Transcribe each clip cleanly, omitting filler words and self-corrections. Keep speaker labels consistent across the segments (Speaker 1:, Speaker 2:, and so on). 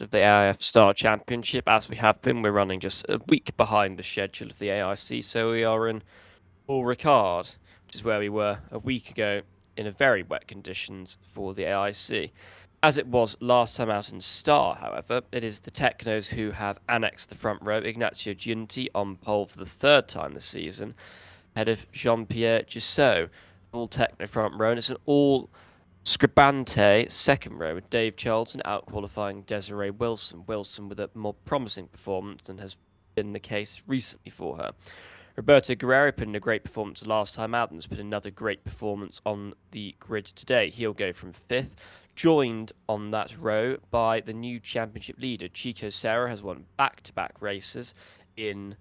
Speaker 1: of the AIF Star Championship. As we have been, we're running just a week behind the schedule of the AIC, so we are in Paul Ricard, which is where we were a week ago in a very wet conditions for the AIC. As it was last time out in Star, however, it is the Technos who have annexed the front row. Ignacio Giunti on pole for the third time this season, ahead of Jean-Pierre Giusseau. All Techno front row, and it's an all Scribante second row with Dave Charlton outqualifying Desiree Wilson. Wilson with a more promising performance than has been the case recently for her. Roberto Guerrero put in a great performance last time out and has put another great performance on the grid today. He'll go from fifth, joined on that row by the new championship leader. Chico Serra has won back-to-back races in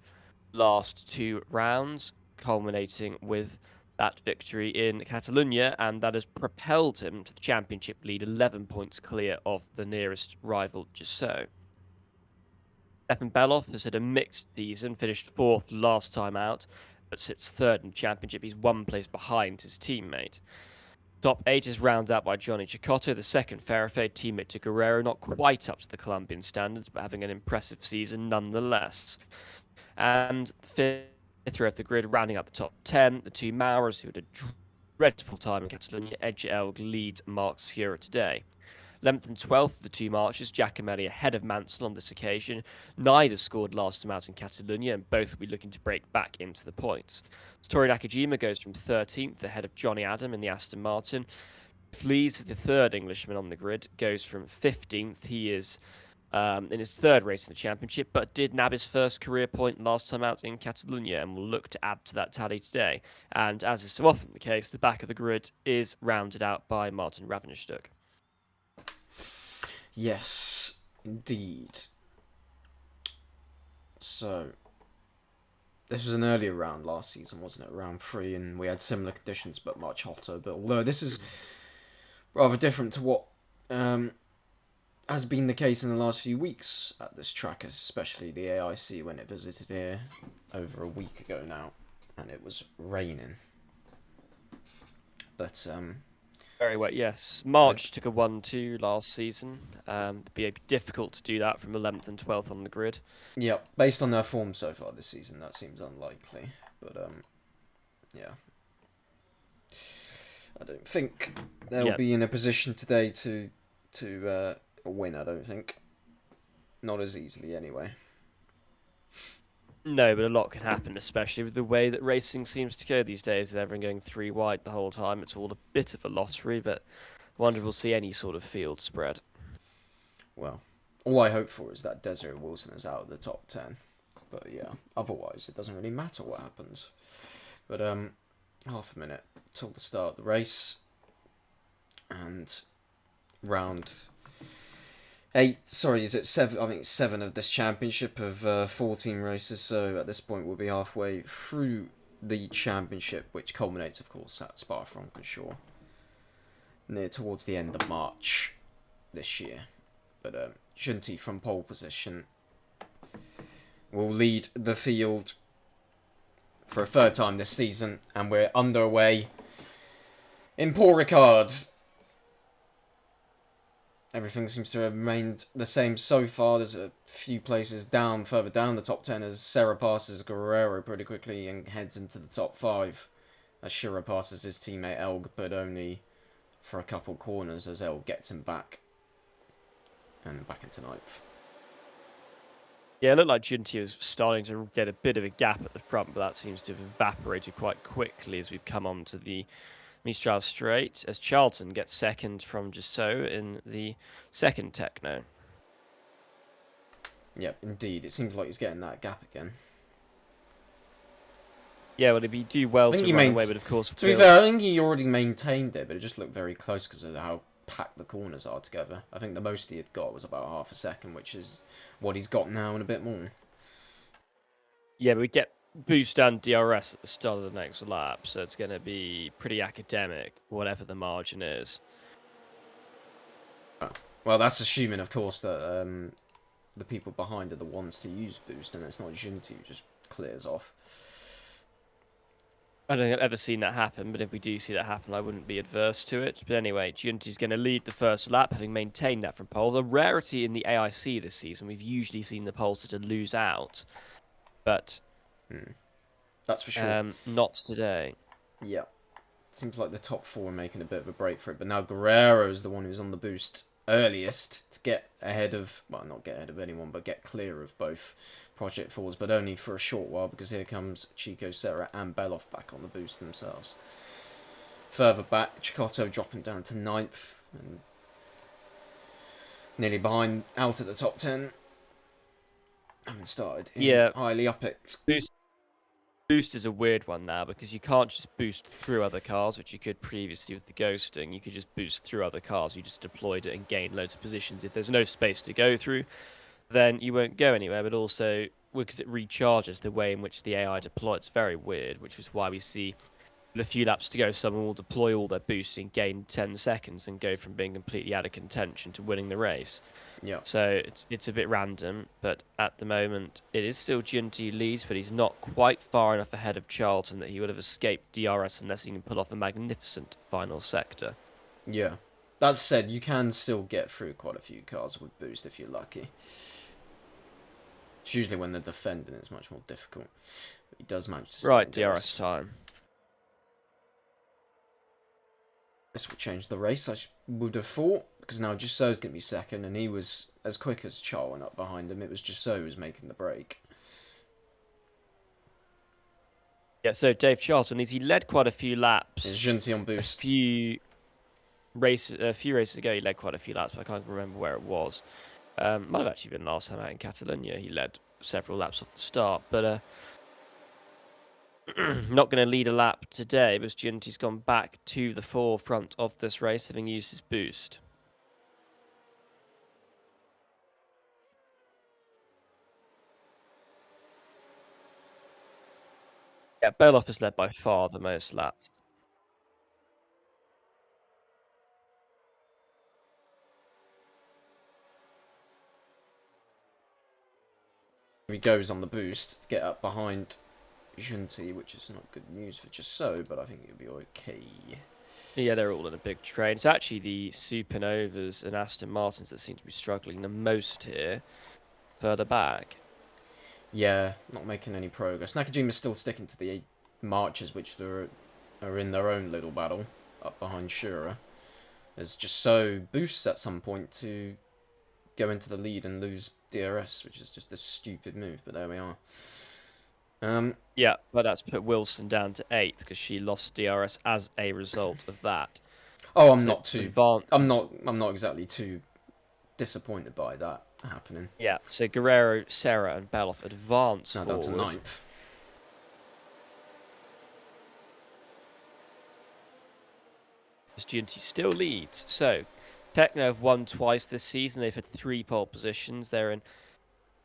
Speaker 1: last two rounds, culminating with that victory in Catalonia, and that has propelled him to the championship lead, 11 points clear of the nearest rival, Giuseau. Stefan Beloff has had a mixed season, finished fourth last time out, but sits third in the championship. He's one place behind his teammate. Top eight is rounded out by Johnny Chicotto, the second Farafe teammate to Guerrero, not quite up to the Colombian standards, but having an impressive season nonetheless. And the fifth row of the grid, rounding out the top 10, the two Maurers, who had a dreadful time in Catalonia. Edge Elg leads Mark Sierra today. 11th and 12th of the two marches, Giacomelli ahead of Mansell on this occasion. Neither scored last time out in Catalonia, and both will be looking to break back into the points. Tori Nakajima goes from 13th ahead of Johnny Adam in the Aston Martin. Flees, the third Englishman on the grid, goes from 15th. He is in his third race in the championship, but did nab his first career point last time out in Catalonia and will look to add to that tally today. And as is so often the case, the back of the grid is rounded out by Martin Ravenstuk.
Speaker 2: Yes, indeed. So, this was an earlier round last season, wasn't it? Round 3, and we had similar conditions, but much hotter. But although this is rather different to what has been the case in the last few weeks at this track, especially the AIC when it visited here over a week ago now, and it was raining. But
Speaker 1: Very wet, yes. March took a 1-2 last season. It'd be difficult to do that from 11th and 12th on the grid.
Speaker 2: yeah, based on their form so far this season, that seems unlikely. But yeah, I don't think they'll be in a position today to win. I don't think, not as easily anyway.
Speaker 1: No, but a lot can happen, especially with the way that racing seems to go these days, with everyone going three wide the whole time. It's all a bit of a lottery, but I wonder if we'll see any sort of field spread.
Speaker 2: Well, all I hope for is that Desiree Wilson is out of the top 10. But yeah, otherwise it doesn't really matter what happens. But half a minute till the start of the race, and round 8. Sorry, is it 7? I think it's 7 of this championship of 14 races. So at this point, we'll be halfway through the championship, which culminates, of course, at Spa-Francorchamps near towards the end of March this year. But Giunti from pole position will lead the field for a third time this season, and we're underway in Paul Ricard. Everything seems to have remained the same so far. There's a few places down, further down the top 10 as Serra passes Guerrero pretty quickly and heads into the top 5. As Shira passes his teammate Elg, but only for a couple corners as Elg gets him back. And back into 9th.
Speaker 1: Yeah, it looked like Giunti was starting to get a bit of a gap at the front, but that seems to have evaporated quite quickly as we've come on to the Mistral Straight, as Charlton gets second from Giusseau in the second Techno.
Speaker 2: Yep, indeed. It seems like he's getting that gap again.
Speaker 1: Yeah, well, he'd do well to run away, but of course...
Speaker 2: To be fair, I think he already maintained it, but it just looked very close because of how packed the corners are together. I think the most he had got was about half a second, which is what he's got now and a bit more.
Speaker 1: Yeah, but we get boost and DRS at the start of the next lap, so it's going to be pretty academic, whatever the margin is.
Speaker 2: Well, that's assuming, of course, that the people behind are the ones to use boost, and it's not Giunti who just clears off.
Speaker 1: I don't think I've ever seen that happen, but if we do see that happen, I wouldn't be adverse to it. But anyway, Giunti's going to lead the first lap, having maintained that from pole. The rarity in the AIC this season, we've usually seen the pole to lose out, but
Speaker 2: That's for sure.
Speaker 1: not today.
Speaker 2: Yeah. Seems like the top four are making a bit of a break for it, but now Guerrero's the one who's on the boost earliest to get ahead of, well, not get ahead of anyone, but get clear of both Project Fours, but only for a short while, because here comes Chico, Serra, and Beloff back on the boost themselves. Further back, Chicotto dropping down to 9th, and nearly behind, out at the top 10. Haven't started highly up it.
Speaker 1: Boost is a weird one now because you can't just boost through other cars, which you could previously with the ghosting. You could just boost through other cars. You just deployed it and gained loads of positions. If there's no space to go through, then you won't go anywhere. But also, because it recharges the way in which the AI deploy, it's very weird, which is why we see with a few laps to go, someone will deploy all their boosts and gain 10 seconds and go from being completely out of contention to winning the race.
Speaker 2: Yeah.
Speaker 1: So it's a bit random, but at the moment it is still Giunti who leads, but he's not quite far enough ahead of Charlton that he would have escaped DRS unless he can pull off a magnificent final sector.
Speaker 2: Yeah. That said, you can still get through quite a few cars with boost if you're lucky. It's usually when they're defending it's much more difficult. But he does manage to stay
Speaker 1: Right,
Speaker 2: in
Speaker 1: DRS time.
Speaker 2: This will change the race, I would have thought, because now Jusso's going to be second, and he was as quick as Charlton up behind him. It was Jusso who was making the break.
Speaker 1: Yeah, so Dave Charlton, he led quite a few laps.
Speaker 2: Is Giunti on boost?
Speaker 1: A few races ago, he led quite a few laps, but I can't remember where it was. Might have actually been last time out in Catalonia. He led several laps off the start, but not going to lead a lap today because Giunti's gone back to the forefront of this race, having used his boost. Yeah, Beloff has led by far the most laps.
Speaker 2: He goes on the boost to get up behind Giunti, which is not good news for Jusso, but I think it'll be okay.
Speaker 1: Yeah, they're all in a big train. It's actually the Supernovas and Aston Martins that seem to be struggling the most here, further back.
Speaker 2: Yeah, not making any progress. Nakajima's still sticking to the marches, which are in their own little battle up behind Shura. There's Jusso boosts at some point to go into the lead and lose DRS, which is just a stupid move, but there we are.
Speaker 1: Yeah, but that's put Wilson down to 8th because she lost DRS as a result of that.
Speaker 2: Oh, I'm not exactly too disappointed by that happening.
Speaker 1: Yeah, so Guerrero, Serra, and Beloff advance forward.
Speaker 2: Down to 9th.
Speaker 1: Giunti still leads. So, Techno have won twice this season. They've had 3 pole positions. They're in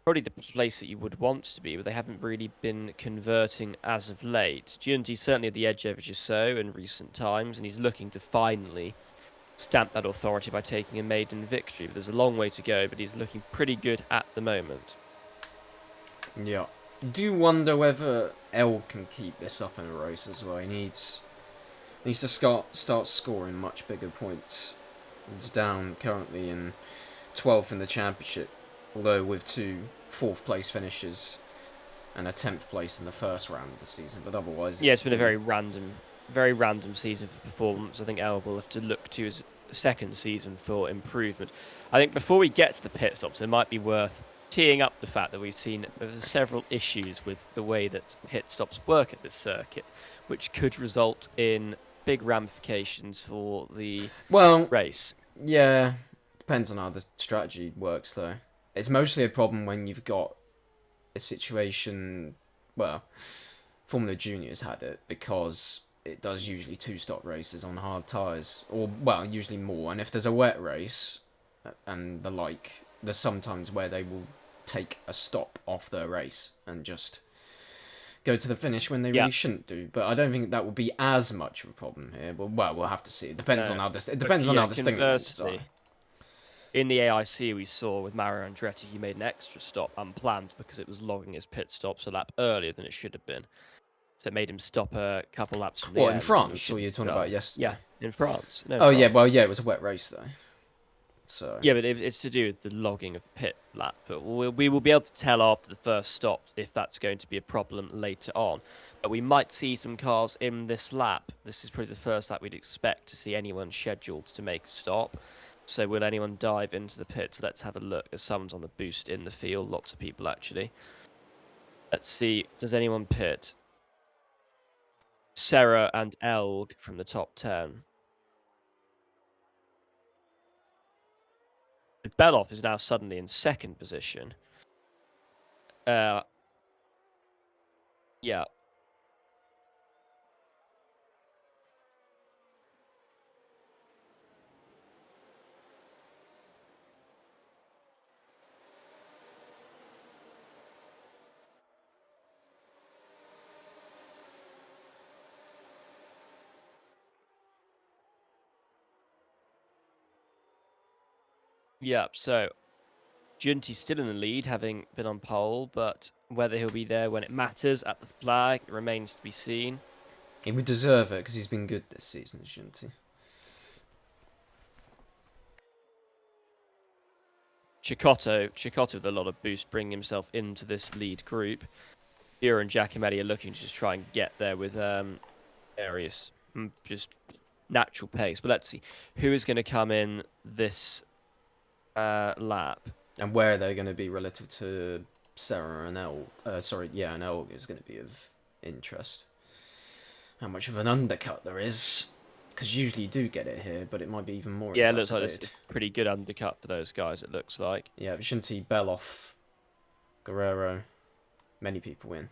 Speaker 1: probably the place that you would want to be, but they haven't really been converting as of late. Giunti's certainly at the edge over Jusso in recent times, and he's looking to finally stamp that authority by taking a maiden victory. But there's a long way to go, but he's looking pretty good at the moment.
Speaker 2: Yeah. Do wonder whether L can keep this up in a race as well. He needs to start scoring much bigger points. He's down currently in 12th in the championship, although with 2 4th place finishes and a 10th place in the first round of the season. But otherwise,
Speaker 1: yeah, it's been a very random season for performance. I think El will have to look to his second season for improvement. I think before we get to the pit stops, it might be worth teeing up the fact that we've seen several issues with the way that pit stops work at this circuit, which could result in big ramifications for the race.
Speaker 2: Yeah, depends on how the strategy works, though. It's mostly a problem when you've got a situation. Well, Formula Junior's had it because it does usually 2-stop races on hard tyres, or well, usually more. And if there's a wet race and the like, there's sometimes where they will take a stop off their race and just go to the finish when they really shouldn't do. But I don't think that will be as much of a problem here. But well, we'll have to see. It depends on how this. It depends on how this thing goes.
Speaker 1: In the AIC we saw with Mario Andretti, he made an extra stop unplanned because it was logging his pit stops a lap earlier than it should have been. So it made him stop a couple laps from the
Speaker 2: What,
Speaker 1: end.
Speaker 2: in France, or you're talking about yesterday?
Speaker 1: Yeah, in France. No,
Speaker 2: Oh, yeah,
Speaker 1: France.
Speaker 2: well, yeah, it was a wet race, though. So...
Speaker 1: Yeah, but it's to do with the logging of pit lap. But we will be able to tell after the first stop if that's going to be a problem later on. But we might see some cars in this lap. This is probably the first lap we'd expect to see anyone scheduled to make a stop. So will anyone dive into the pits? Let's have a look. As someone's on the boost in the field. Lots of people, actually. Let's see. Does anyone pit? Serra and Elg from the top 10. Beloff is now suddenly in second position. Yeah. Yeah, so Giunti's still in the lead, having been on pole, but whether he'll be there when it matters at the flag remains to be seen.
Speaker 2: He would deserve it, because he's been good this season, shouldn't he?
Speaker 1: Cicotto with a lot of boost, bringing himself into this lead group. Ira and Giacomelli are looking to just try and get there with various just natural pace. But let's see who is going to come in this lap.
Speaker 2: And where they're going to be relative to Sarah and Elg. And Elg is going to be of interest. How much of an undercut there is. Because usually you do get it here, but it might be even more
Speaker 1: Yeah, it looks like
Speaker 2: exacerbated.
Speaker 1: it's a pretty good undercut for those guys, it looks like.
Speaker 2: Yeah, Vicente, Beloff, Guerrero, many people win.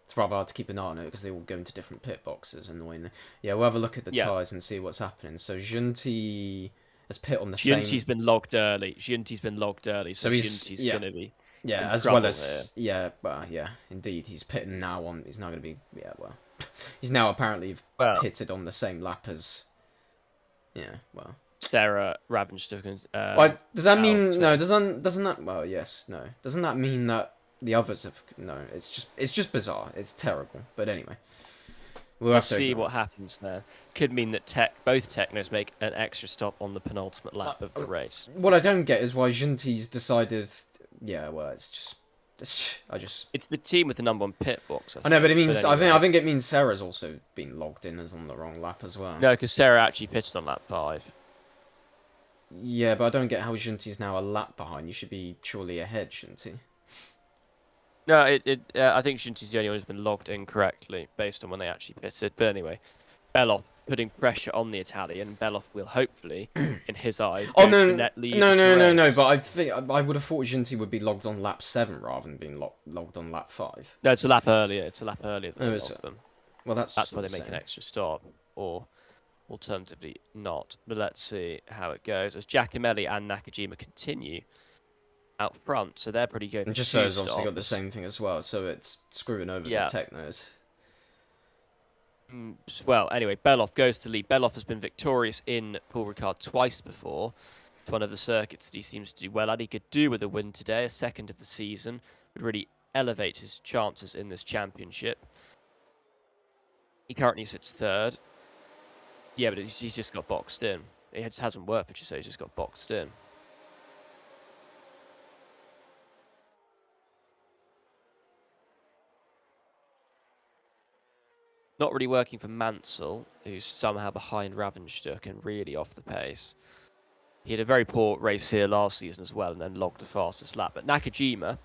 Speaker 2: It's rather hard to keep an eye on it because they all go into different pit boxes, annoyingly. Yeah, we'll have a look at the tyres and see what's happening. So Giunti has pit on the same...
Speaker 1: Giunti's been logged early. Giunti's been logged early, so Giunti's going to be
Speaker 2: as well as... Here. Yeah, well, yeah, indeed. He's pitting now on... He's now going to be... Yeah, well... He's now apparently pitted on the same lap as... Yeah, well...
Speaker 1: Sarah Ravenstuck and...
Speaker 2: does that mean... No, doesn't that... Well, yes, no. Doesn't that mean that the others have... No, it's just bizarre. It's terrible. But anyway.
Speaker 1: We'll see what happens there. Could mean that both Technos make an extra stop on the penultimate lap of the race.
Speaker 2: What I don't get is why Giunti's decided... Yeah, well, it's just... It's
Speaker 1: the team with the number one pit box.
Speaker 2: I know, but it means... Anyway. I think it means Sarah's also been logged in as on the wrong lap as well.
Speaker 1: No, because Sarah actually pitted on lap 5.
Speaker 2: Yeah, but I don't get how Giunti's now a lap behind. You should be surely ahead, shouldn't he?
Speaker 1: No, I think Giunti's the only one who's been logged incorrectly based on when they actually pitted. But anyway, Beloff putting pressure on the Italian. Beloff will hopefully, in his eyes, go to net lead.
Speaker 2: No. But I think I would have thought Giunti would be logged on lap 7 rather than being logged on lap 5.
Speaker 1: No, it's a lap earlier. It's a lap earlier than them.
Speaker 2: Well, that's
Speaker 1: why they make an extra stop, or alternatively not. But let's see how it goes as Giacomelli and Nakajima continue out front, so they're pretty good.
Speaker 2: And just so it's obviously got the same thing as well, so it's screwing over the Technos.
Speaker 1: Well, anyway, Beloff goes to lead. Beloff has been victorious in Paul Ricard twice before. It's one of the circuits that he seems to do well at. He could do with a win today, a second of the season. Would really elevate his chances in this championship. He currently sits third. Yeah, but he's just got boxed in. It just hasn't worked for Chiso, he's just got boxed in. Not really working for Mansell, who's somehow behind Ravenstuck and really off the pace. He had a very poor race here last season as well and then logged the fastest lap. But Nakajima,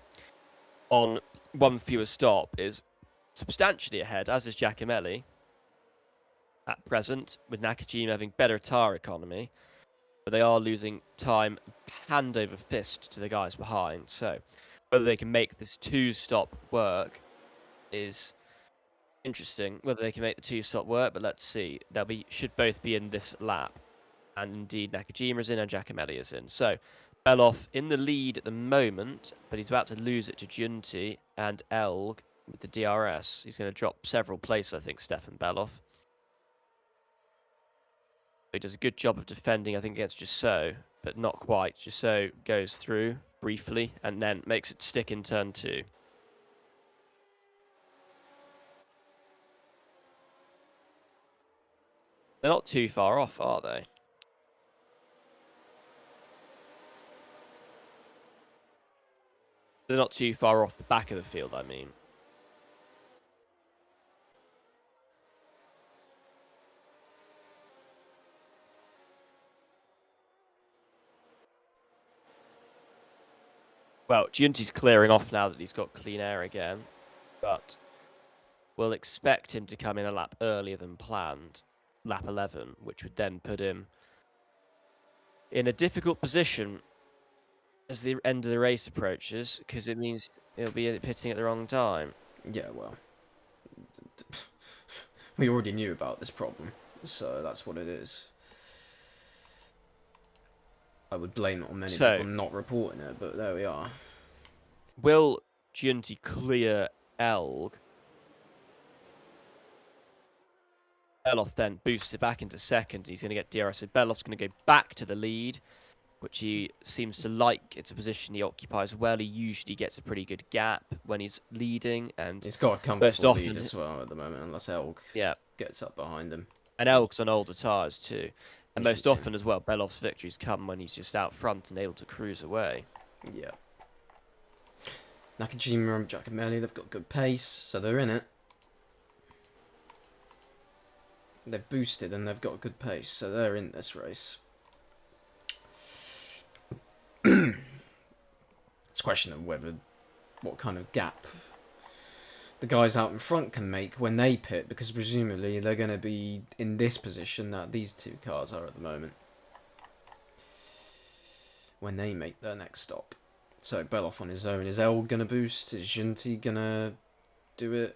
Speaker 1: on one fewer stop, is substantially ahead, as is Giacomelli at present, with Nakajima having better tyre economy. But they are losing time hand over fist to the guys behind. So whether they can make this 2-stop work is... interesting whether they can make the 2-stop work, but let's see. Should both be in this lap, and indeed Nakajima is in and Giacomelli is in. So Beloff in the lead at the moment, but he's about to lose it to Giunti and Elg with the DRS. He's going to drop several places, I think, Stefan Beloff. He does a good job of defending, I think, against Giussot, but not quite. Giussot goes through briefly and then makes it stick in turn 2. They're not too far off, are they? They're not too far off the back of the field, I mean. Well, Giunti's clearing off now that he's got clean air again, but we'll expect him to come in a lap earlier than planned, lap 11, which would then put him in a difficult position as the end of the race approaches, because it means he'll be pitting at the wrong time.
Speaker 2: Yeah, well, we already knew about this problem, so that's what it is. I would blame it on many people not reporting it, but there we are.
Speaker 1: Will Giunti clear Elg? Beloff then boosted back into second. He's going to get DRS. So Beloff's going to go back to the lead, which he seems to like. It's a position he occupies well. He usually gets a pretty good gap when he's leading, and
Speaker 2: he's got a comfortable lead as well at the moment, unless Elg gets up behind him.
Speaker 1: And Elg's on older tyres too. And most often as well, Beloff's victories come when he's just out front and able to cruise away.
Speaker 2: Yeah. Nakajima and Giacomelli, they've got good pace, so they're in it. They've boosted and they've got good pace, so they're in this race. It's a question of what kind of gap the guys out in front can make when they pit, because presumably they're going to be in this position that these two cars are at the moment when they make their next stop. So Beloff on his own. Is El going to boost? Is Giunti going to do it?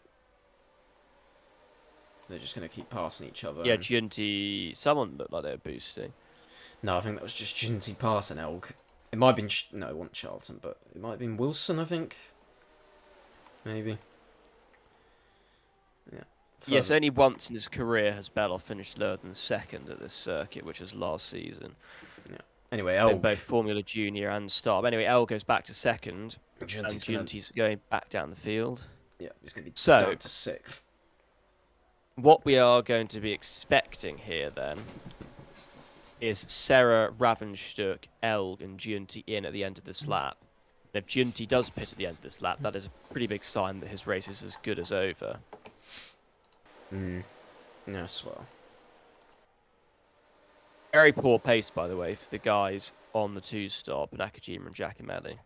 Speaker 2: They're just going to keep passing each other.
Speaker 1: Yeah, Giunti... Someone looked like they were boosting.
Speaker 2: No, I think that was just Giunti passing Elg. It might have been... No, it wasn't Charlton, but it might have been Wilson, I think. Maybe. Yeah.
Speaker 1: Yes, only once in his career has Beloff finished lower than second at this circuit, which was last season.
Speaker 2: Yeah. Anyway, Elg...
Speaker 1: In both Formula Junior and Star. Anyway, El goes back to second, and Giunti's going back down the field.
Speaker 2: Yeah, he's going to be down to sixth.
Speaker 1: What we are going to be expecting here, then, is Serra, Ravenstuck, Elg, and Giunti in at the end of this lap. And if Giunti does pit at the end of this lap, that is a pretty big sign that his race is as good as over.
Speaker 2: Yes, well.
Speaker 1: Very poor pace, by the way, for the guys on the two-stop, Nakajima and Giacomelli.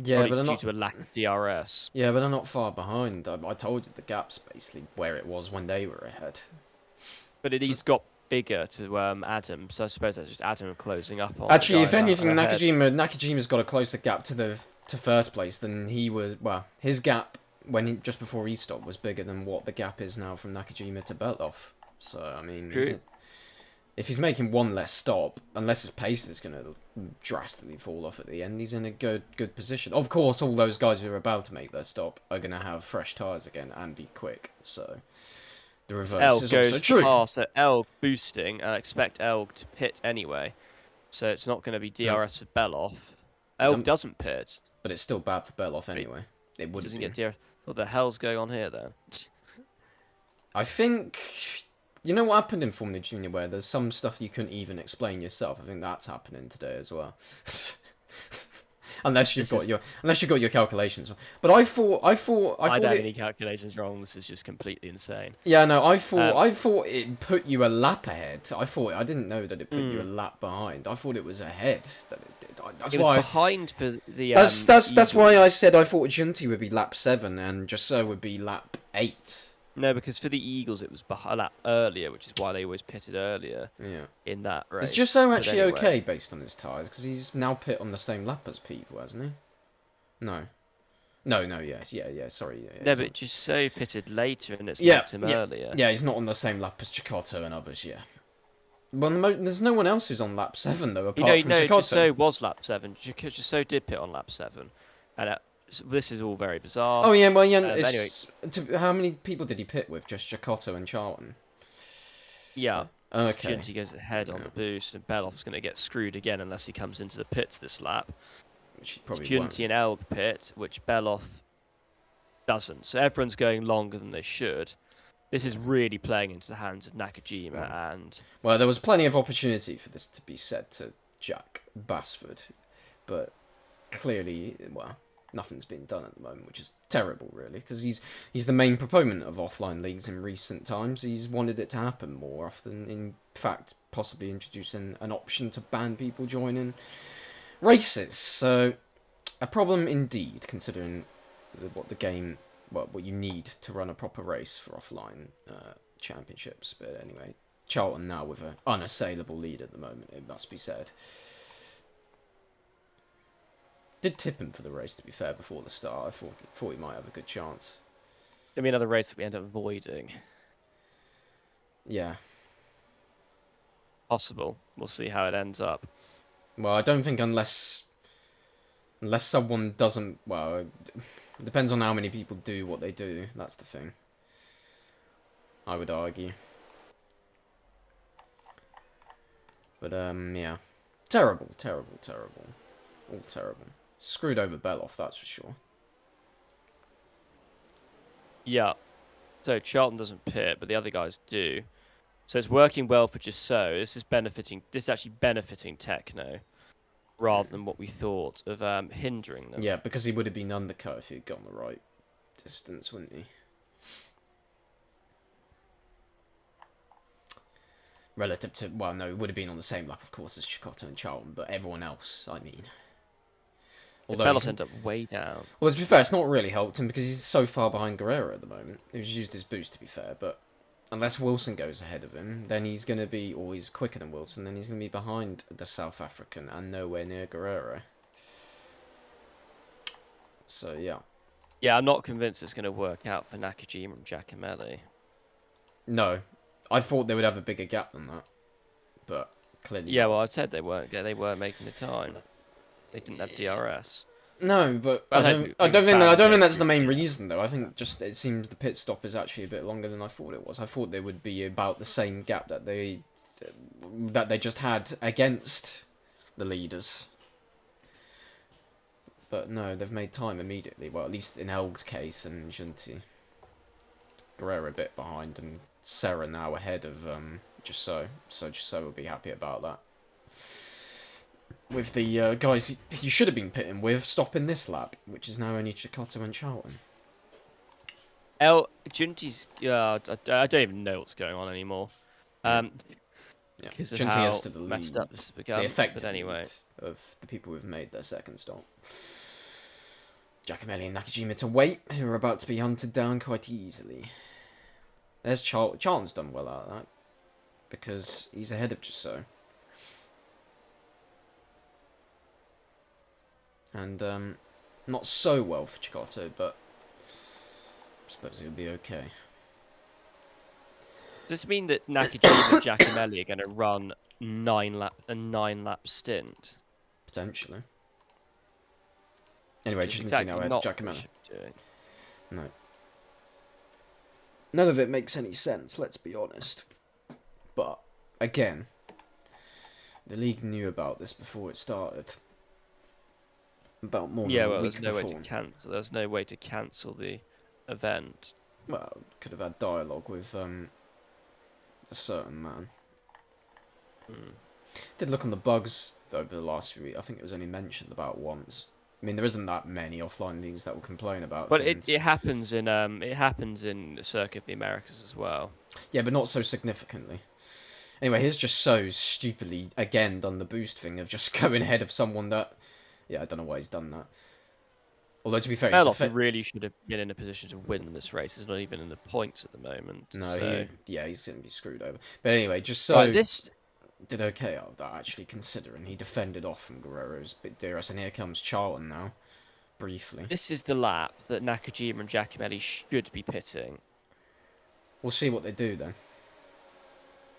Speaker 2: Yeah,
Speaker 1: probably
Speaker 2: but they're
Speaker 1: due
Speaker 2: not...
Speaker 1: to a lack of DRS.
Speaker 2: Yeah, but they're not far behind. I told you the gap's basically where it was when they were ahead.
Speaker 1: But he's got bigger to Adam, so I suppose that's just Adam closing up on.
Speaker 2: Actually, if anything, Nakajima's got a closer gap to first place than he was. Well, his gap just before he stopped was bigger than what the gap is now from Nakajima to Beloff. So I mean, if he's making one less stop, unless his pace is going to drastically fall off at the end, he's in a good position. Of course, all those guys who are about to make their stop are going to have fresh tyres again and be quick. So the reverse is also true.
Speaker 1: Past Elg boosting, and I expect Elg to pit anyway. So it's not going to be DRS for Beloff. Elg doesn't pit.
Speaker 2: But it's still bad for Beloff anyway. It
Speaker 1: doesn't get DRS. What the hell's going on here then?
Speaker 2: I think... You know what happened in Formula Junior where there's some stuff you couldn't even explain yourself? I think that's happening today as well. unless you've got your calculations. But I thought I
Speaker 1: don't have any calculations wrong. This is just completely insane.
Speaker 2: Yeah, no, I thought it put you a lap ahead. I didn't know that it put you a lap behind. I thought it was ahead that it did. That's why
Speaker 1: behind for the.
Speaker 2: That's why I said I thought Giunti would be lap 7 and Giusso would be lap 8.
Speaker 1: No, because for the Eagles it was a lap earlier, which is why they always pitted earlier.
Speaker 2: Yeah.
Speaker 1: In that race.
Speaker 2: Is Giusso actually okay based on his tyres? Because he's now pit on the same lap as people, hasn't he? No. No, yeah, sorry. Yeah,
Speaker 1: no, but Giusso pitted later and it's lapped him earlier.
Speaker 2: Yeah, he's not on the same lap as Cicotto and others, yeah. Well, there's no one else who's on lap 7, though, apart from Cicotto.
Speaker 1: Giusso was lap 7. Giusso did pit on lap 7. And this is all very bizarre.
Speaker 2: Oh, yeah, well, yeah.
Speaker 1: Anyway.
Speaker 2: How many people did he pit with? Just Cicotto and Charlton?
Speaker 1: Yeah.
Speaker 2: Okay.
Speaker 1: Giunti goes ahead on the boost, and Beloff's going to get screwed again unless he comes into the pits this lap.
Speaker 2: Which he probably
Speaker 1: Giunti and Elg pit, which Beloff doesn't. So everyone's going longer than they should. This is really playing into the hands of Nakajima,
Speaker 2: Well,
Speaker 1: and
Speaker 2: well, there was plenty of opportunity for this to be said to Jack Basford, but clearly, well, nothing's been done at the moment, which is terrible, really, because he's the main proponent of offline leagues in recent times. He's wanted it to happen more often. In fact, possibly introducing an option to ban people joining races. So, a problem indeed, considering what the game, what you need to run a proper race for offline championships. But anyway, Charlton now with an unassailable lead at the moment, it must be said. Did tip him for the race, to be fair, before the start. I thought he might have a good chance.
Speaker 1: there'll be another race that we end up avoiding.
Speaker 2: Yeah.
Speaker 1: Possible. We'll see how it ends up.
Speaker 2: Well, I don't think unless someone doesn't. Well, it depends on how many people do what they do. That's the thing. I would argue. But yeah, terrible, terrible, terrible, all terrible. Screwed over Beloff, that's for sure.
Speaker 1: Yeah. So Charlton doesn't pit, but the other guys do. So it's working well for just so. This is benefiting. This is actually benefiting Techno, rather than what we thought of hindering them.
Speaker 2: Yeah, because he would have been undercut if he'd gone the right distance, wouldn't he? Relative to, well, no, it would have been on the same lap, of course, as Chicotto and Charlton, but everyone else, I mean.
Speaker 1: Although Bellos ended up way down.
Speaker 2: Well, to be fair, it's not really helped him because he's so far behind Guerrero at the moment. He's used his boost, to be fair, but unless Wilson goes ahead of him, then he's going to be, or he's quicker than Wilson, then he's going to be behind the South African and nowhere near Guerrero. So, yeah.
Speaker 1: Yeah, I'm not convinced it's going to work out for Nakajima and Giacomelli.
Speaker 2: No. I thought they would have a bigger gap than that, but clearly
Speaker 1: Yeah,
Speaker 2: not.
Speaker 1: well, I said they weren't making the time. They didn't have DRS.
Speaker 2: No, but I don't think that's the main reason though. I think just it seems the pit stop is actually a bit longer than I thought it was. I thought there would be about the same gap that they just had against the leaders. But no, they've made time immediately. Well, at least in Elg's case and Junti. Guerrero a bit behind and Serra now ahead of Just So will be happy about that. With the guys he should have been pitting with stopping this lap, which is now only Chicotto and Charlton.
Speaker 1: Junti's, I don't even know what's going on anymore.
Speaker 2: Yeah,
Speaker 1: Because of
Speaker 2: Junti
Speaker 1: how
Speaker 2: has to the
Speaker 1: messed
Speaker 2: lead,
Speaker 1: up this has become.
Speaker 2: the effective
Speaker 1: But anyway,
Speaker 2: lead of the people who've made their second stop. Giacomelli and Nakajima to wait, who are about to be hunted down quite easily. There's Charlton. Charlton's done well out of that, because he's ahead of Just So. And not so well for Chicotto, but I suppose it'll be okay.
Speaker 1: does this mean that Nakajima and Giacomelli are going to run a 9-lap stint?
Speaker 2: Potentially. Anyway, just
Speaker 1: exactly
Speaker 2: now ahead
Speaker 1: not
Speaker 2: of
Speaker 1: what we
Speaker 2: Giacomelli.
Speaker 1: should be doing.
Speaker 2: No. None of it makes any sense, let's be honest. But, again, the league knew about this before it started. About more than a week before.
Speaker 1: There's no way to cancel the event.
Speaker 2: Well, could have had dialogue with a certain man. Did look on the bugs over the last few weeks. I think it was only mentioned about once. I mean, there isn't that many offline leagues that will complain about
Speaker 1: But
Speaker 2: things.
Speaker 1: it happens in the Circuit of the Americas as well.
Speaker 2: Yeah, but not so significantly. Anyway, here's Just So stupidly again done the boost thing of just going ahead of someone that. Yeah, I don't know why he's done that. Although to be fair,
Speaker 1: Beloff really should have been in a position to win this race. He's not even in the points at the moment.
Speaker 2: No,
Speaker 1: so.
Speaker 2: he's going to be screwed over. But anyway, Just So
Speaker 1: Right, this
Speaker 2: did okay out of that, actually, considering he defended off from Guerrero's bit DRS, and here comes Charlton now, briefly.
Speaker 1: This is the lap that Nakajima and Giacomelli should be pitting.
Speaker 2: We'll see what they do then.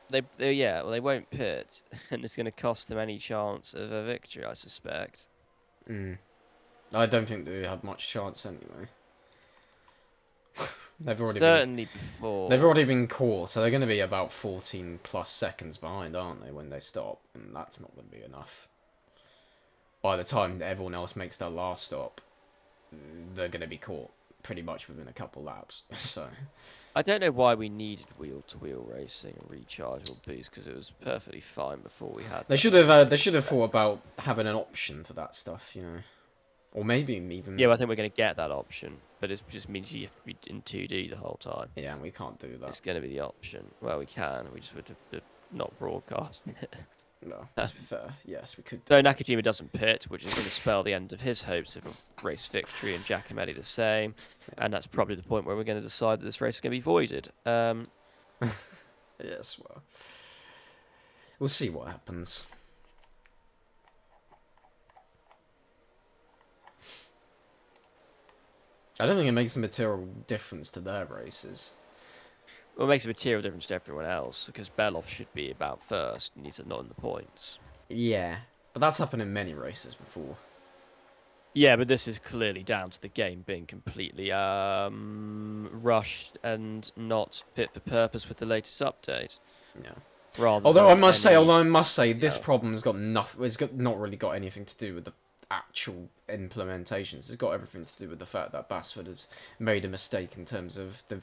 Speaker 1: They won't pit, and it's going to cost them any chance of a victory, I suspect.
Speaker 2: I don't think they had much chance anyway. They've already been caught, so they're going to be about 14 plus seconds behind, aren't they, when they stop? And that's not going to be enough. By the time everyone else makes their last stop, they're going to be caught pretty much within a couple laps. So
Speaker 1: I don't know why we needed wheel-to-wheel racing and rechargeable boost because it was perfectly fine before we had
Speaker 2: they
Speaker 1: that.
Speaker 2: should have thought about having an option for that stuff, you know, or maybe even
Speaker 1: Yeah, well, I think we're going to get that option, but it just means you have to be in 2D the whole time.
Speaker 2: yeah, we can't do that.
Speaker 1: It's going to be the option. Well, we can. We just would have not broadcast it.
Speaker 2: No, to be fair, yes, we could do
Speaker 1: So
Speaker 2: that.
Speaker 1: Nakajima doesn't pit, which is going to spell the end of his hopes of a race victory, and Giacometti the same. And that's probably the point where we're going to decide that this race is going to be voided.
Speaker 2: Yes, well, we'll see what happens. I don't think it makes a material difference to their races.
Speaker 1: Well, it makes a material difference to everyone else because Beloff should be about first, and he's not in the points.
Speaker 2: Yeah, but that's happened in many races before.
Speaker 1: Yeah, but this is clearly down to the game being completely rushed and not fit for purpose with the latest update.
Speaker 2: Yeah.
Speaker 1: Rather
Speaker 2: Although I
Speaker 1: than
Speaker 2: must say,
Speaker 1: any-
Speaker 2: this problem has got nothing. It's got not really got anything to do with the actual implementations. It's got everything to do with the fact that Basford has made a mistake in terms of the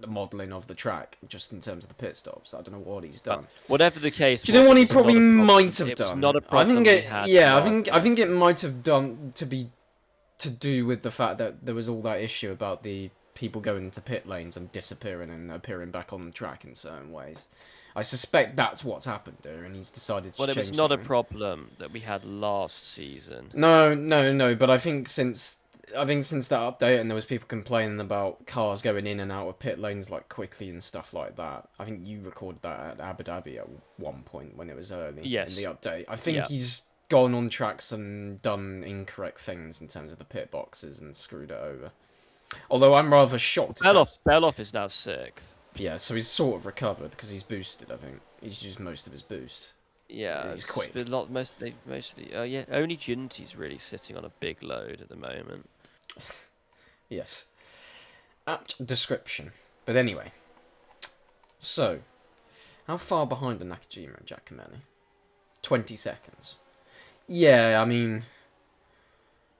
Speaker 2: modelling of the track, just in terms of the pit stops. I don't know what he's done.
Speaker 1: Whatever the case,
Speaker 2: Do you know what he
Speaker 1: it was
Speaker 2: probably
Speaker 1: not a problem.
Speaker 2: might have
Speaker 1: It was
Speaker 2: done?
Speaker 1: not a
Speaker 2: I
Speaker 1: problem.
Speaker 2: think
Speaker 1: we
Speaker 2: it.
Speaker 1: had
Speaker 2: Yeah,
Speaker 1: from
Speaker 2: I think it might have done to do with the fact that there was all that issue about the people going into pit lanes and disappearing and appearing back on the track in certain ways. I suspect that's what's happened there, and he's decided to
Speaker 1: Well,
Speaker 2: change
Speaker 1: it was not
Speaker 2: something.
Speaker 1: a problem that we had last season.
Speaker 2: No. But I think since that update and there was people complaining about cars going in and out of pit lanes like quickly and stuff like that. I think you recorded that at Abu Dhabi at one point when it was early in
Speaker 1: Yes.
Speaker 2: the update. I think
Speaker 1: Yeah.
Speaker 2: he's gone on tracks and done incorrect things in terms of the pit boxes and screwed it over. Although I'm rather shocked.
Speaker 1: Beloff is now sixth.
Speaker 2: Yeah, so he's sort of recovered because he's boosted. I think he's used most of his boost.
Speaker 1: Yeah,
Speaker 2: He's
Speaker 1: it's
Speaker 2: quick.
Speaker 1: been mostly. Yeah, only Junti's really sitting on a big load at the moment.
Speaker 2: Yes. Apt description. But anyway. So, how far behind are Nakajima and Giacometti? 20 seconds. Yeah, I mean...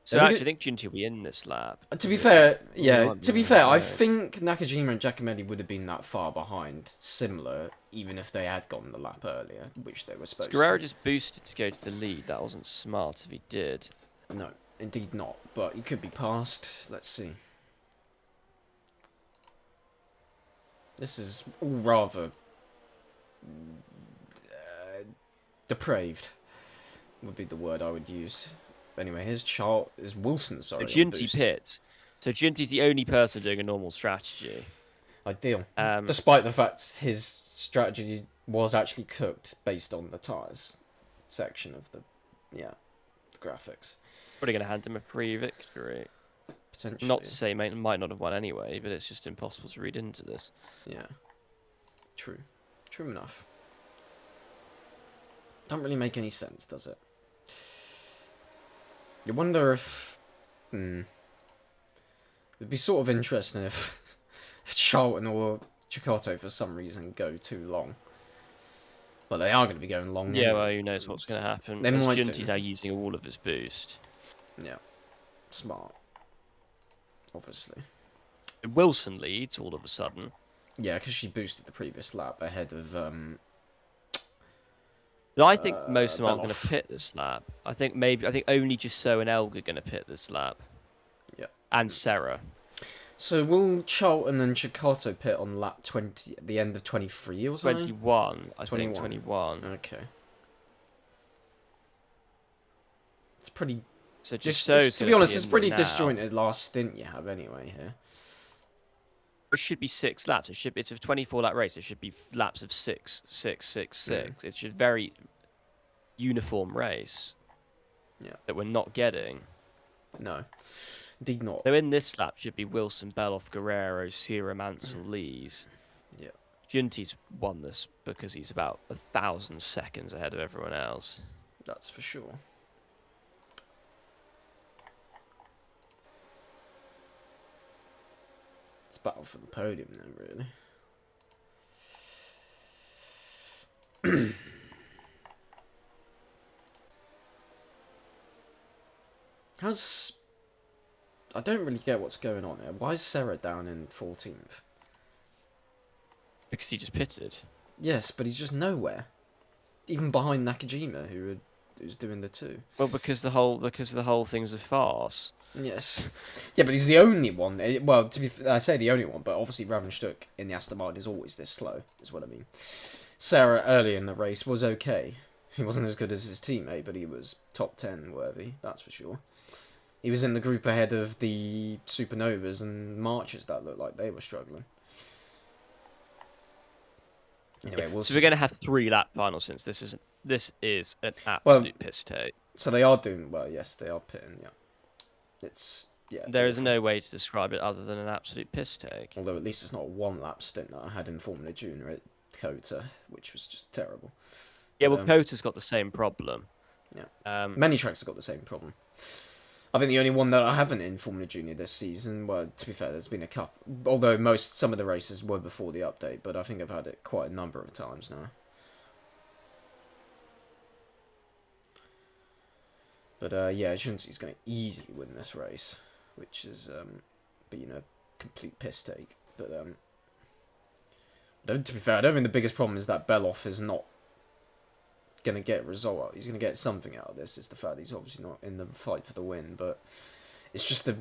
Speaker 1: So actually, I think Junti will be in this lap.
Speaker 2: To be fair, I
Speaker 1: Right.
Speaker 2: think Nakajima and Giacometti would have been that far behind, similar, even if they had gone the lap earlier, which they were supposed
Speaker 1: Guerrero
Speaker 2: to.
Speaker 1: just boosted to go to the lead. That wasn't smart if he did.
Speaker 2: No, indeed not, but he could be passed. Let's see. This is all rather depraved, would be the word I would use. Anyway, here's Wilson, sorry.
Speaker 1: So Junti pits. So Junti's the only person doing a normal strategy.
Speaker 2: Ideal.
Speaker 1: Um,
Speaker 2: Despite the fact his strategy was actually cooked based on the tyres section of the graphics.
Speaker 1: Probably going to hand him a free victory.
Speaker 2: Potentially.
Speaker 1: Not to say he might not have won anyway, but it's just impossible to read into this.
Speaker 2: Yeah. True. True enough. Don't really make any sense, does it? You wonder if... It'd be sort of interesting if Charlton or Chicato, for some reason, go too long. But they are going to be going long.
Speaker 1: Yeah,
Speaker 2: anyway.
Speaker 1: well, who knows what's going to happen.
Speaker 2: They might
Speaker 1: Junti's
Speaker 2: do.
Speaker 1: now using all of his boost.
Speaker 2: Yeah. Smart. Obviously.
Speaker 1: Wilson leads all of a sudden.
Speaker 2: Yeah, because she boosted the previous lap ahead of...
Speaker 1: But I think most of them aren't going
Speaker 2: Beloff.
Speaker 1: to pit this lap. I think only Gisso and Elga are going to pit this lap.
Speaker 2: Yeah.
Speaker 1: And Serra.
Speaker 2: So will Charlton and Chicato pit on lap 20 at the end of 23 or something?
Speaker 1: 21, I
Speaker 2: 21.
Speaker 1: think. 21.
Speaker 2: Okay. It's pretty...
Speaker 1: So
Speaker 2: to be honest, it's pretty disjointed last stint you have anyway here.
Speaker 1: It should be 6 laps. It's a 24-lap race. It should be laps of 6, 6, 6, 6. It should very uniform race.
Speaker 2: Yeah.
Speaker 1: That we're not getting.
Speaker 2: No. Indeed not.
Speaker 1: So in this lap should be Wilson, Beloff, Guerrero, Sierra, Mansell, Lees.
Speaker 2: Yeah.
Speaker 1: Junti's won this because he's about 1,000 seconds ahead of everyone else.
Speaker 2: That's for sure. It's battle for the podium then, really. I don't really get what's going on here. Why is Serra down in 14th?
Speaker 1: Because he just pitted.
Speaker 2: Yes, but he's just nowhere. Even behind Nakajima, who's doing the 2.
Speaker 1: Well, because the whole thing's a farce.
Speaker 2: Yes. Yeah, but he's the only one. Well, I say the only one, but obviously Ravenstuck in the Aston Martin is always this slow, is what I mean. Serra early in the race was okay. He wasn't as good as his teammate, but he was top 10 worthy, that's for sure. He was in the group ahead of the Supernovas and Marches that looked like they were struggling. Anyway,
Speaker 1: so we're going to have 3 lap finals since this is an absolute piss take.
Speaker 2: So they are doing well. Yes, they are pitting. Yeah,
Speaker 1: There is no way to describe it other than an absolute piss take.
Speaker 2: Although at least it's not a 1-lap stint that I had in Formula Junior at Kota, which was just terrible.
Speaker 1: Yeah, well, Kota's got the same problem.
Speaker 2: Yeah, many tracks have got the same problem. I think the only one that I haven't in Formula Junior this season, well, to be fair, there's been a couple. Although some of the races were before the update, but I think I've had it quite a number of times now. But yeah, Junzi's going to easily win this race, which is being a complete piss take. But to be fair, I don't think the biggest problem is that Beloff is not going to get a result out. He's going to get something out of this. It's the fact that he's obviously not in the fight for the win, but it's just the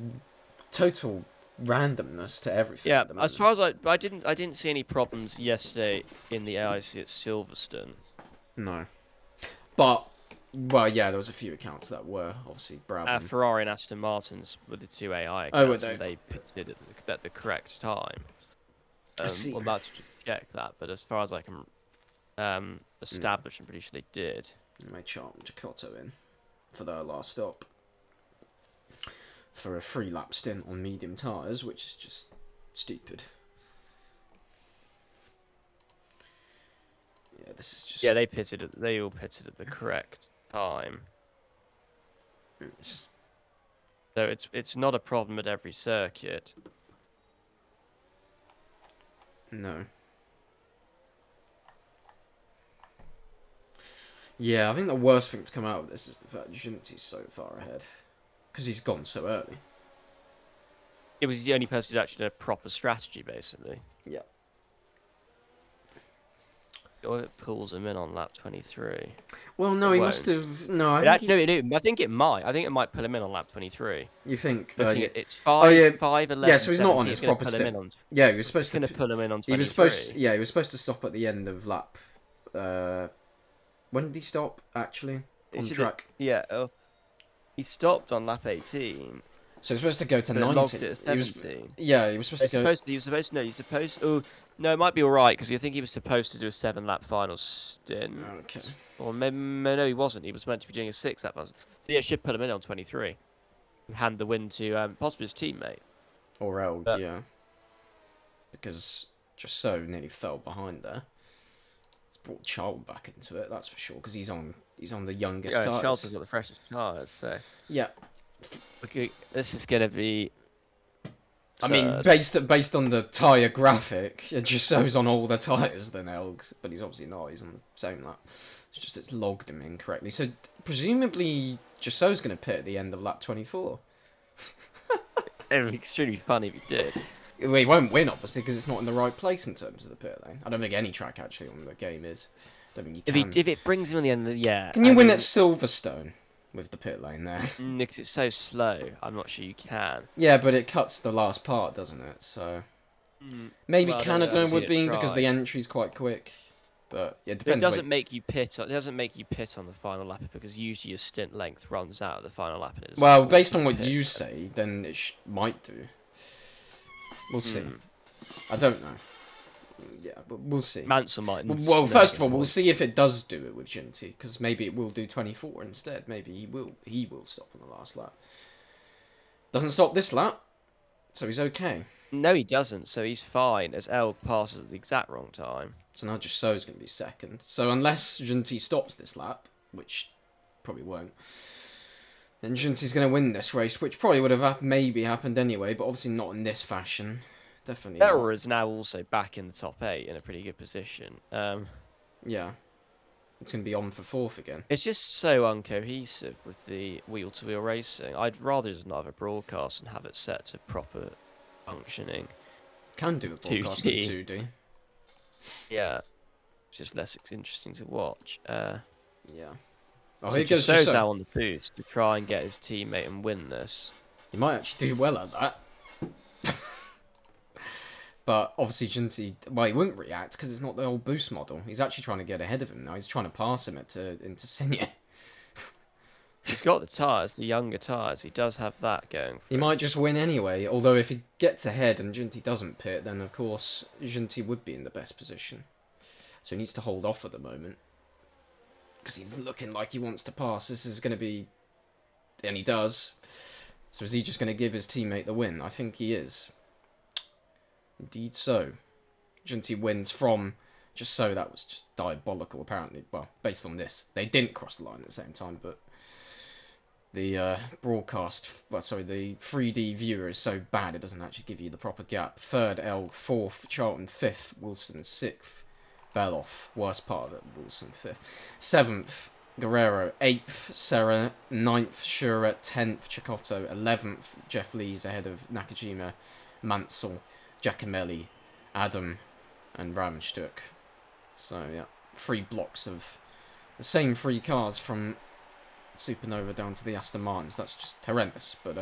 Speaker 2: total randomness to everything.
Speaker 1: Yeah, as far as I didn't see any problems yesterday in the AIC at Silverstone.
Speaker 2: No, but well, yeah, there was a few accounts that were obviously Brabham.
Speaker 1: Ferrari and Aston Martin's were the 2 AI accounts, and they pitted at the correct time.
Speaker 2: I see.
Speaker 1: I'm about to check that, but as far as I can establish, I'm pretty sure they did.
Speaker 2: They charmed Jacoto in for their last stop for a 3-lap stint on medium tyres, which is just stupid. Yeah, this is just.
Speaker 1: Yeah, they all pitted at the correct time.
Speaker 2: Yes.
Speaker 1: So it's not a problem at every circuit.
Speaker 2: No. Yeah, I think the worst thing to come out of this is the fact Junti's so far ahead. Because he's gone so early.
Speaker 1: It was the only person who's actually had a proper strategy, basically.
Speaker 2: Yeah.
Speaker 1: Or it pulls him in on lap 23.
Speaker 2: Well, no, he must have. No,
Speaker 1: I think it might. I think it might pull him in on lap 23.
Speaker 2: You think?
Speaker 1: It's 5, 11.
Speaker 2: Yeah, so he's not on his proper stint. Yeah, he was supposed to
Speaker 1: pull him in on 23.
Speaker 2: He was supposed to stop at the end of lap. When did he stop actually on track?
Speaker 1: He stopped on lap 18.
Speaker 2: So he was supposed to go to 19.
Speaker 1: He was supposed
Speaker 2: to go.
Speaker 1: He was supposed. Oh no, it might be all right because I think he was supposed to do a 7-lap final stint.
Speaker 2: Okay.
Speaker 1: Or maybe no, he wasn't. He was meant to be doing a 6-lap final. Yeah, should put him in on 23 and hand the win to possibly his teammate.
Speaker 2: Or yeah. Because just so nearly fell behind there. It's brought Child back into it, that's for sure. Because he's on the youngest tyres.
Speaker 1: Charles has got the freshest tyres, so
Speaker 2: yeah.
Speaker 1: Okay, this is gonna be.
Speaker 2: I mean, based on the tyre graphic, it just shows on all the tyres than Elgs, but he's obviously not. He's on the same lap. It's just it's logged him incorrectly. So presumably, Jasso's going to pit at the end of lap 24.
Speaker 1: It would be extremely funny if he did.
Speaker 2: Well, he won't win, obviously, because it's not in the right place in terms of the pit lane. I don't think any track actually on the game is. I don't think you can.
Speaker 1: If it brings him on the end of the
Speaker 2: Can you win at Silverstone with the pit lane there?
Speaker 1: Because it's so slow, I'm not sure you can.
Speaker 2: Yeah, but it cuts the last part, doesn't it? So maybe Canada would be because the entry's quite quick. But yeah, it depends.
Speaker 1: It doesn't make you pit. It doesn't make you pit on the final lap because usually your stint length runs out at the final lap.
Speaker 2: Well, based on what you say, then it might do. We'll see. I don't know. Yeah, but we'll see.
Speaker 1: Mansell might.
Speaker 2: Well, first of all, we'll see if it does do it with Ginty, because maybe it will do 24 instead. Maybe he will stop on the last lap. Doesn't stop this lap, so he's okay.
Speaker 1: No, he doesn't. So he's fine as El passes at the exact wrong time.
Speaker 2: So now Jasso's going to be second. So unless Ginty stops this lap, which probably won't, then Ginty's going to win this race, which probably would have maybe happened anyway, but obviously not in this fashion. Definitely.
Speaker 1: Ferrer is now also back in the top 8 in a pretty good position.
Speaker 2: Yeah. it's going to be on for fourth again.
Speaker 1: It's just so uncohesive with the wheel-to-wheel racing. I'd rather just not have a broadcast and have it set to proper functioning
Speaker 2: Can do a broadcast in
Speaker 1: 2D.
Speaker 2: 2D.
Speaker 1: Yeah, it's just less interesting to watch.
Speaker 2: Yeah. Oh,
Speaker 1: So
Speaker 2: here goes
Speaker 1: Gisot's
Speaker 2: Gisot.
Speaker 1: now on the boost to try and get his teammate and win this.
Speaker 2: He might actually do well at that. But obviously, Jinty, well, he wouldn't react because it's not the old boost model. He's actually trying to get ahead of him now. He's trying to pass him into Senior.
Speaker 1: He's got the tyres, the younger tyres. He does have that going.
Speaker 2: He might just win anyway. Although if he gets ahead and Jinty doesn't pit, then of course Jinty would be in the best position. So he needs to hold off at the moment. Because he's looking like he wants to pass. This is going to be... And he does. So is he just going to give his teammate the win? I think he is. Indeed so. Jinty wins from Gisot. That was just diabolical, apparently. Well, based on this. They didn't cross the line at the same time, but... The broadcast... Well, sorry, the 3D viewer is so bad it doesn't actually give you the proper gap. Third, L. Fourth, Charlton. Fifth, Wilson. Sixth, Beloff. Worst part of it, Wilson. Fifth. Seventh, Guerrero. Eighth, Serra. Ninth, Shura. 10th, Chicotto. 11th, Jeff Lees ahead of Nakajima, Mansell, Giacomelli, Adam, and Ravenstuck. So, yeah, 3 blocks of the same 3 cars from Supernova down to the Aston Martins. That's just horrendous. But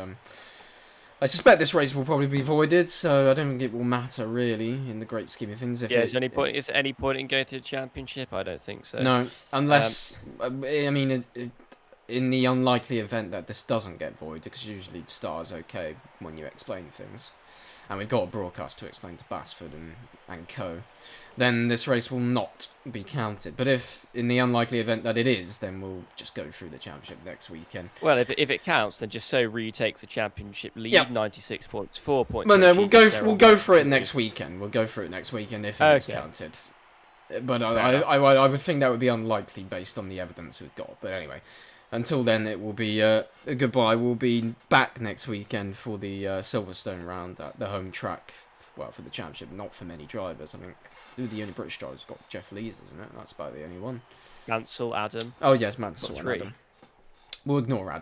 Speaker 2: I suspect this race will probably be voided, so I don't think it will matter really in the great scheme of things. If
Speaker 1: is there any point in going to the championship? I don't think so.
Speaker 2: No, unless I mean, in the unlikely event that this doesn't get voided, because usually it starts okay when you explain things, and we've got a broadcast to explain to Basford and co. Then this race will not be counted. But if, in the unlikely event that it is, then we'll just go through the championship next weekend.
Speaker 1: Well, if it counts, then just so retakes the championship lead,
Speaker 2: Yep.
Speaker 1: 96 points, 4 points.
Speaker 2: Well, no, we'll go through it next weekend. We'll go through it next weekend if it is counted. But I would think that would be unlikely based on the evidence we've got. But anyway, until then, it will be a goodbye. We'll be back next weekend for the Silverstone round at the home track. Well, for the championship, not for many drivers. I think the only British driver's got Jeff Lees, isn't it? That's about the only one.
Speaker 1: Mansell, Adam.
Speaker 2: Oh yes, Mansell and
Speaker 1: 3.
Speaker 2: Adam. We'll ignore Adam.